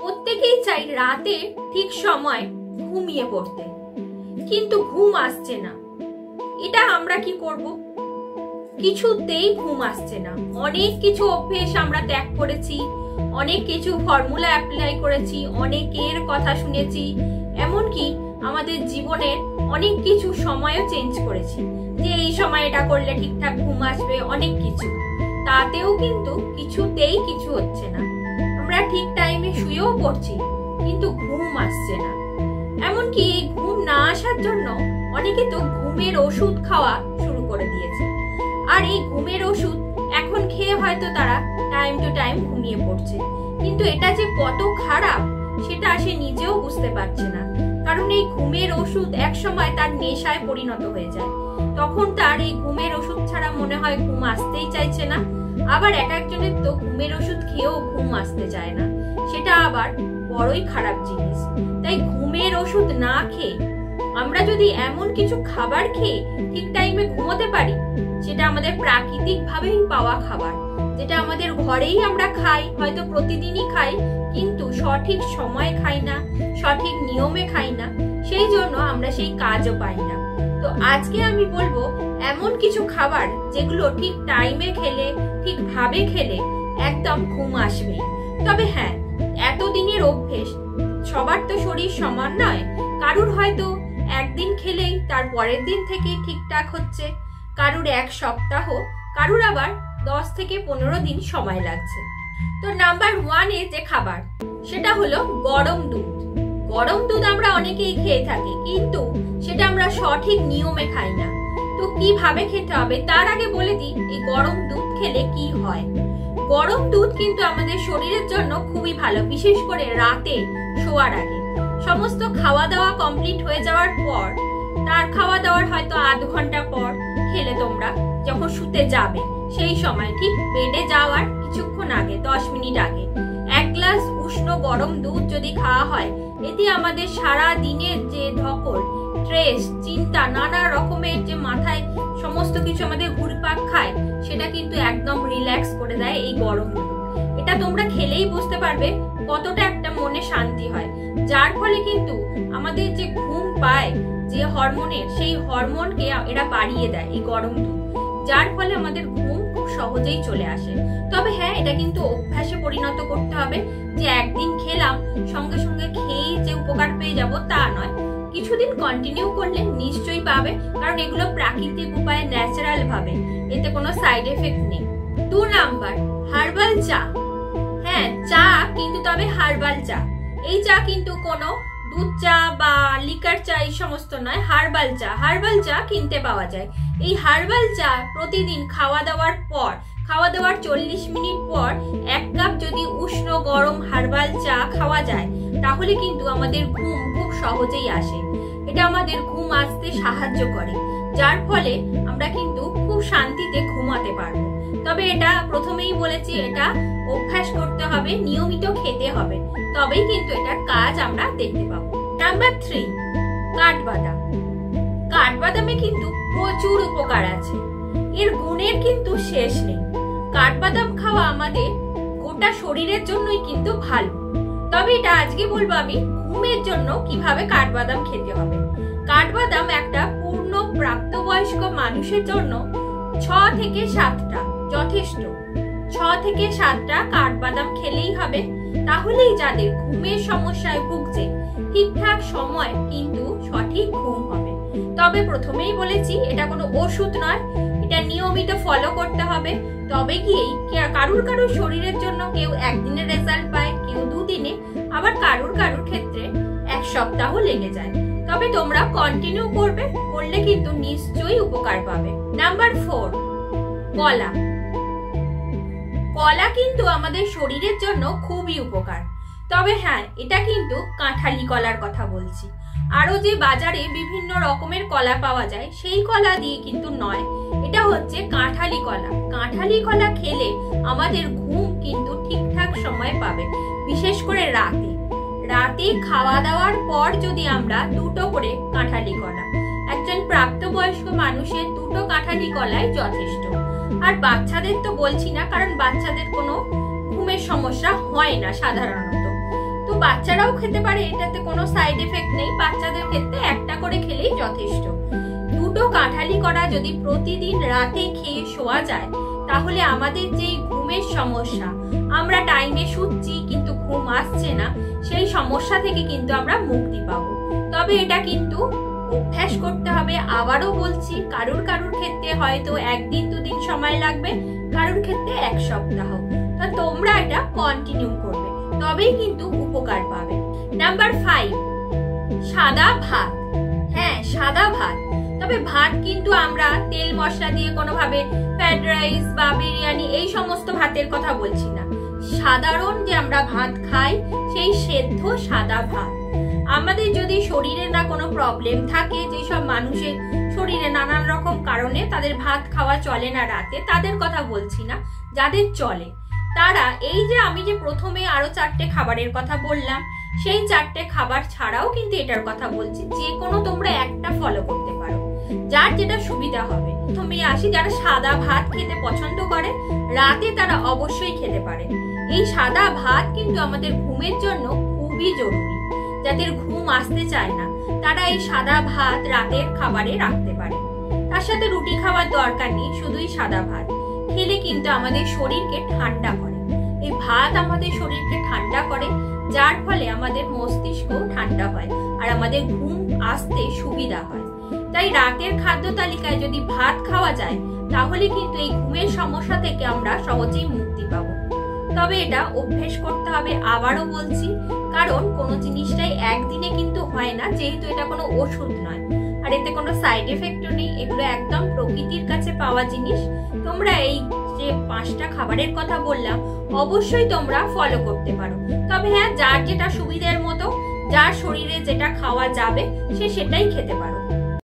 প্রত্যেকেই চাই রাতে ঠিক সময় ঘুমিয়ে পড়তে, কিন্তু ঘুম আসছে না। এটা আমরা কি করব? কিছুতেই ঘুম আসছে না। অনেক কিছু অভ্যেস আমরা ত্যাগ করেছি, অনেক কিছু ফর্মুলা অ্যাপ্লাই করেছি, অনেকের কথা শুনেছি, এমনকি আমাদের জীবনের অনেক কিছু সময়ও চেঞ্জ করেছি যে এই সময় এটা করলে ঠিকঠাক ঘুম আসবে, অনেক কিছু। তাতেও কিন্তু কিছুতেই কিছু হচ্ছে না। আমরা ঠিক টাইমে শুয়েও পড়ছি, কিন্তু ঘুম আসছে না। এমনকি এই ঘুম না আসার জন্য অনেকে তো ঘুমের ওষুধ খাওয়া শুরু করে দিয়েছে। আর এই ঘুমের ওষুধ এখন খেয়ে হয়তো তারা টাইম টু টাইম ঘুমিয়ে পড়ছে, কিন্তু এটা যে কত খারাপ সেটা সে নিজেও বুঝতে পারছে না। কারণ এই ঘুমের ওষুধ এক সময় তার নেশায় পরিণত হয়ে যায়। তখন তার এই ঘুমের ওষুধ ছাড়া মনে হয় ঘুম আসতেই চাইছে না। আবার এক একজনের তো ঘুমের ওষুধ খেয়েও ঘুম আসতে চায় না, সেটা আবার বড়ই খারাপ জিনিস। তাই ঘুমের ওষুধ না খেয়ে আমরা যদি এমন কিছু খাবার খেয়ে ঠিক টাইমে ঘুমোতে পারি, সেটা আমাদের প্রাকৃতিক ভাবেই পাওয়া খাবার, যেটা আমাদের ঘরেই আমরা খাই, হয়তো প্রতিদিনই খাই, কিন্তু সঠিক সময়ে খাই না, সঠিক নিয়মে খাই না, সেই জন্য আমরা সেই কাজও পাই না। তো আজকে আমি বলবো এমন কিছু খাবার যেগুলো ঠিক টাইমে খেলে, ঠিক ভাবে খেলে একদম ঘুম আসবেই। তবে হ্যাঁ, এতদিনের অভ্যেস, সবার তো শরীর সমান নয়। কারুর হয়তো একদিন খেলেই তার পরের দিন থেকেই ঠিকঠাক হচ্ছে, কারুর এক সপ্তাহ, কারুর আবার 10 থেকে 15 দিন সময় লাগছে। তো নাম্বার 1-এ যে খাবার, সেটা হলো গরম দুধ। গরম দুধ আমরা অনেকেই খেয়ে থাকি, কিন্তু সেটা আমরা সঠিক নিয়মে খাই না। তো কিভাবে খেতে হবে তার আগে বলে দিই এই গরম দুধ খেলে কি হয়। গরম দুধ কিন্তু আমাদের শরীরের জন্য খুবই ভালো, বিশেষ করে রাতে শোয়ার আগে। সমস্ত খাওয়া দাওয়া কমপ্লিট হয়ে যাওয়ার পর, তার খাওয়া দাওয়ার হয়তো আধ ঘন্টা পর খেলে, তোমরা যখন শুতে যাবে সেই সময় ঠিক বেডে যাওয়ার কিছুক্ষণ আগে, 10 মিনিট আগে 1 গ্লাস উষ্ণ গরম দুধ যদি খাওয়া হয়, এতে আমাদের সারা দিনের যে ধকল, স্ট্রেস, চিন্তা, নানা রকমের যে মাথায় সমস্ত কিছু আমাদের ঘুরপাক খায়, সেটা কিন্তু একদম রিল্যাক্স করে দেয় এই গরম দুধ। এটা তোমরা খেলেই বুঝতে পারবে কতটা একটা মনে শান্তি হয়, যার ফলে কিন্তু আমাদের যে ঘুম পায় যে হরমোনের, সেই হরমোনকে এরা বাড়িয়ে দেয় এই গরম দুধ, যার ফলে আমাদের ঘুম খুব সহজেই চলে আসে। তবে হ্যাঁ, এটা কিন্তু অভ্যাসে পরিণত করতে হবে, যে একদিন খেলাম সঙ্গে সঙ্গে খেয়েই যে উপকার পেয়ে যাব তা নয়। কিছুদিন কন্টিনিউ করলে নিশ্চয়ই পাবে, কারণ এগুলো প্রাকৃতিক উপায়ে, ন্যাচারাল ভাবে, এতে কোনো সাইড এফেক্ট নেই। 2 নাম্বার, হার্বাল চা। হ্যাঁ, চা, কিন্তু তবে হার্বাল চা। এই চা কিন্তু কোনো দুধ চা বা লিকার চা এই সমস্ত নয়, হার্বাল চা। হার্বাল চা কিনতে পাওয়া যায়। এই হার্বাল চা প্রতিদিন খাওয়া দাওয়ার পর, খাওয়া দাওয়ার 40 মিনিট পর 1 কাপ যদি উষ্ণ গরম হার্বাল চা খাওয়া যায়, তাহলে কিন্তু আমাদের ঘুম খুব সহজেই আসে। এটা আমাদের ঘুম আসতে সাহায্য করে, যার ফলে আমরা কিন্তু খুব শান্তিতে ঘুমাতে পারবো। তবে এটা প্রথমেই বলেছি, এটা অভ্যাস করতে হবে, নিয়মিত খেতে হবে, তবেই কিন্তু এটার কাজ আমরা দেখতে পাবো। নাম্বার 3, কাঠবাদাম। কাঠবাদামে কিন্তু প্রচুর উপকার আছে, এর গুণের কিন্তু শেষ নেই। কাঠবাদাম খাওয়া আমাদের গোটা শরীরের জন্যই কিন্তু ভালো। তবে এটা আজকে বলবো আমি ঘুমের জন্য কিভাবে কাঠবাদাম খেতে হবে। কাঠবাদাম একটা পূর্ণ প্রাপ্তবয়স্ক মানুষের জন্য 6 থেকে 7টা যথেষ্ট। 6 থেকে 7টা কাঠবাদাম খেলেই হবে। তাহলেই যাদের ঘুমের সমস্যায় ভুগছে, ঠিকঠাক সময় কিন্তু সঠিক ঘুম হবে। তবে প্রথমেই বলেছি, এটা কোনো ওষুধ নয়, এটা নিয়মিত ফলো করতে হবে। তবে গিয়েই কারুর শরীরের জন্য কেউ একদিনের রেজাল্ট পায়, কেউ 2 দিনে, আবার কারুর ক্ষেত্রে 1 সপ্তাহ লেগে যায়। তবে তোমরা কন্টিনিউ করলে কিন্তু নিশ্চয়ই উপকার পাবে। নাম্বার 4, কলা। কলা কিন্তু আমাদের শরীরের জন্য খুবই উপকার। তবে হ্যাঁ, এটা কিন্তু কাঁঠালি কলার কথা বলছি। আরো যে বাজারে বিভিন্ন রকমের কলা পাওয়া যায়, সেই কলা দিয়ে কিন্তু নয়, এটা হচ্ছে কাঁঠালি কলা। কাঁঠালি কলা খেলে আমাদের ঘুম কিন্তু ঠিকঠাক সময় পাবে, বিশেষ করে রাতে খাওয়া দাওয়ার পর যদি আমরা 2টো করে কাঁঠালি কলা, একজন প্রাপ্তবয়স্ক মানুষের 2টো কাঁঠালি কলাই যথেষ্ট। আর বাচ্চাদের তো বলছি না, কারণ বাচ্চাদের কোনো ঘুমের সমস্যা হয় না সাধারণত। তো বাচ্চারাও খেতে পারে, এটাতে কোনো সাইড এফেক্ট নেই। বাচ্চাদের ক্ষেত্রে একটা করে খেলেই যথেষ্ট। দুটো কাঁঠালি কড়া যদি প্রতিদিন রাতে খেয়ে শোয়া যায়, তাহলে আমাদের যে ঘুমের সমস্যা, আমরা টাইমে শুচ্ছি কিন্তু ঘুম আসছে না, সেই সমস্যা থেকে কিন্তু আমরা মুক্তি পাবো। তবে এটা কিন্তু অভ্যাস করতে হবে। আবারও বলছি, কারুর ক্ষেত্রে হয়তো 1 দিন 2 দিন সময় লাগবে, কারুর ক্ষেত্রে 1 সপ্তাহ। তো তোমরা এটা কন্টিনিউ করবে, তবেই কিন্তু উপকার পাবে। নাম্বার 5, সাদা ভাত। হ্যাঁ, সাদা ভাত। তবে ভাত কিন্তু আমরা তেল মশলা দিয়ে কোনোভাবে ফ্রাইড রাইস বা বিরিয়ানি এই সমস্ত ভাতের কথা বলছি না। সাধারণ যে আমরা ভাত খাই, সেই সেদ্ধ সাদা ভাত। আমাদের যদি শরীরে না কোনো প্রবলেম থাকে, যেসব মানুষের শরীরে নানান রকম কারণে তাদের ভাত খাওয়া চলে না রাতে, তাদের কথা বলছি না। যাদের চলে, তারা এই যে আমি যে প্রথমে আরো 4টে খাবারের কথা বললাম, সেই 4টে খাবার ছাড়াও কিন্তু এটার কথা বলছি, যে কোনো তোমরা একটা ফলো করতে পারো, যার যেটা সুবিধা হবে। প্রথমে আসি, যারা সাদা ভাত খেতে পছন্দ করে রাতে, তারা অবশ্যই খেতে পারে। এই সাদা ভাত কিন্তু আমাদের ঘুমের জন্য খুবই জরুরি। যাদের ঘুম আসতে চায় না, তারা এই সাদা ভাত রাতের খাবারে রাখতে পারে। তার সাথে রুটি খাওয়ার দরকার নেই, শুধুই সাদা ভাত খেলে কিন্তু আমাদের শরীরকে ঠান্ডা করে। এই ভাত আমাদের শরীরকে ঠান্ডা করে, যার ফলে আমাদের মস্তিষ্ক ঠান্ডা হয় আর আমাদের ঘুম আসতে সুবিধা হয়। তাই রাতের খাদ্য তালিকায় যদি ভাত খাওয়া যায়, তাহলে কিন্তু এই ঘুমের সমস্যা থেকে আমরা সহজেই মুক্তি পাবো। তবে এটা অভ্যেস করতে হবে, আবারও বলছি, কারণ কোনো জিনিসটাই একদিনে কিন্তু হয় না, যেহেতু এটা কোনো ওষুধ নয় আর এতে কোনো সাইড এফেক্টও নেই। এগুলো একদম প্রকৃতির কাছে পাওয়া জিনিস। তোমরা এই যে 5টা খাবারের কথা বললাম, অবশ্যই তোমরা ফলো করতে পারো। তবে হ্যাঁ, যার যেটা সুবিধার মতো, যার শরীরে যেটা খাওয়া যাবে, সে সেটাই খেতে পারো।